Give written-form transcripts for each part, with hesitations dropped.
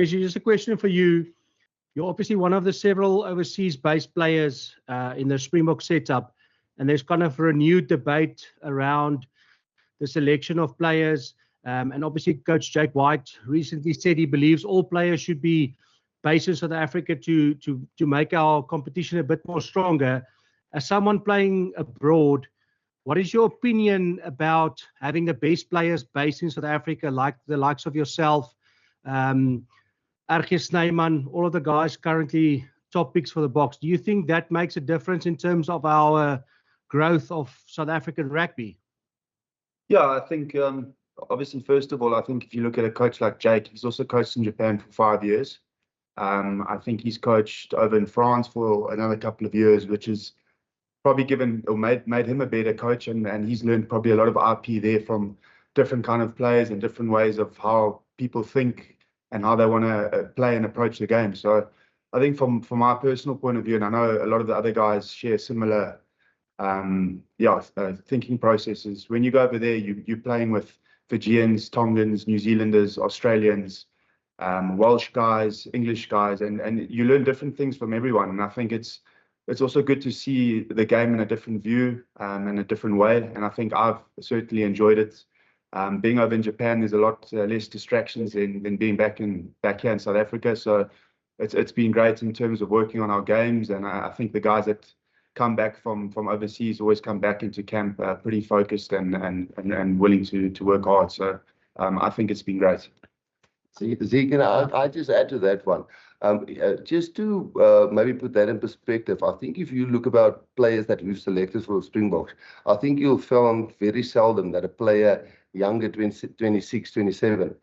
Just a question for you. You're obviously one of the several overseas-based players in the Springbok setup, and there's kind of a renewed debate around the selection of players. And obviously, Coach Jake White recently said he believes all players should be based in South Africa to make our competition a bit more stronger. As someone playing abroad, what is your opinion about having the best players based in South Africa, like the likes of yourself, Argie Snyman, all of the guys currently top picks for the Boks? Do you think that makes a difference in terms of our growth of South African rugby? Yeah, I think obviously, first of all, I think if you look at a coach like Jake, he's also coached in Japan for 5 years. I think he's coached over in France for another couple of years, which is probably given or made him a better coach, and he's learned probably a lot of IP there from different kind of players and different ways of how people think and how they want to play and approach the game. So I think from my personal point of view, and I know a lot of the other guys share similar thinking processes. When you go over there, you're playing with Fijians, Tongans, New Zealanders, Australians, Welsh guys, English guys, and you learn different things from everyone. And I think it's also good to see the game in a different view, in a different way. And I think I've certainly enjoyed it. Being over in Japan, there's a lot less distractions than being back here in South Africa. So it's been great in terms of working on our games. And I think the guys that come back from overseas always come back into camp pretty focused and willing to work hard. So I think it's been great. Zeke, and I just add to that one. Just to maybe put that in perspective, I think if you look about players that we've selected for the Springboks, I think you'll find very seldom that a player younger, 26, 27,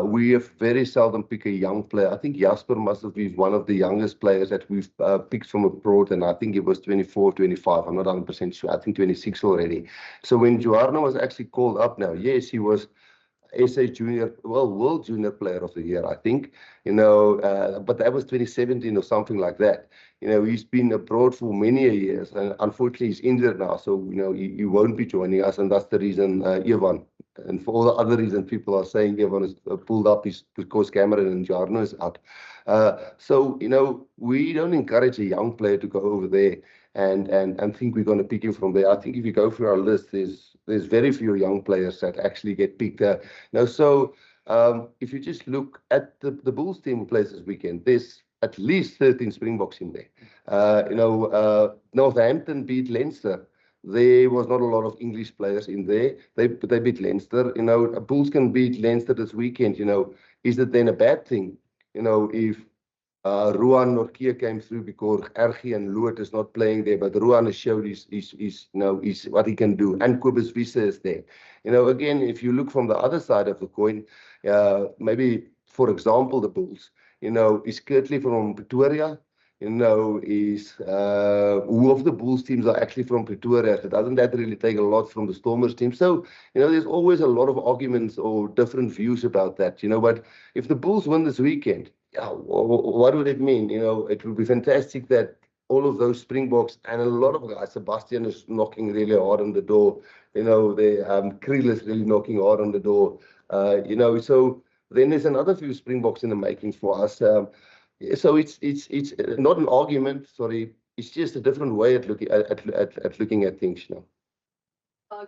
we have very seldom pick a young player. I think Jasper must have been one of the youngest players that we've picked from abroad, and I think it was 24, 25. I'm not 100% sure. I think 26 already. So when Joarno was actually called up now, yes, he was SA Junior, World Junior Player of the Year, I think, but that was 2017 or something like that. He's been abroad for many years, and unfortunately he's injured now, so he won't be joining us, and that's the reason Ivan. And for all the other reasons people are saying Ivan is pulled up is because Cameron and Jarno is out. So we don't encourage a young player to go over there and think we're going to pick him from there. I think if you go through our list, there's very few young players that actually get picked. So if you just look at the Bulls team who plays this weekend, there's at least 13 Springboks in there. Northampton beat Leinster. There was not a lot of English players in there. They beat Leinster. Bulls can beat Leinster this weekend. Is it then a bad thing? If Ruan or Kia came through because Argie and Loot is not playing there, but Ruan has showed is what he can do, and Kobus Wiese is there. Again, if you look from the other side of the coin, maybe for example the Bulls, is Kirtley from Pretoria. Is who of the Bulls teams are actually from Pretoria? So doesn't that really take a lot from the Stormers team? So, there's always a lot of arguments or different views about that, but if the Bulls win this weekend, what would it mean? It would be fantastic that all of those Springboks and a lot of guys, Sebastian is knocking really hard on the door, Kriel is really knocking hard on the door, so then there's another few Springboks in the making for us. So it's not an argument, sorry. It's just a different way at looking at things.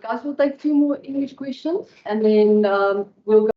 Guys, we'll take 2 more English questions, and then we'll go.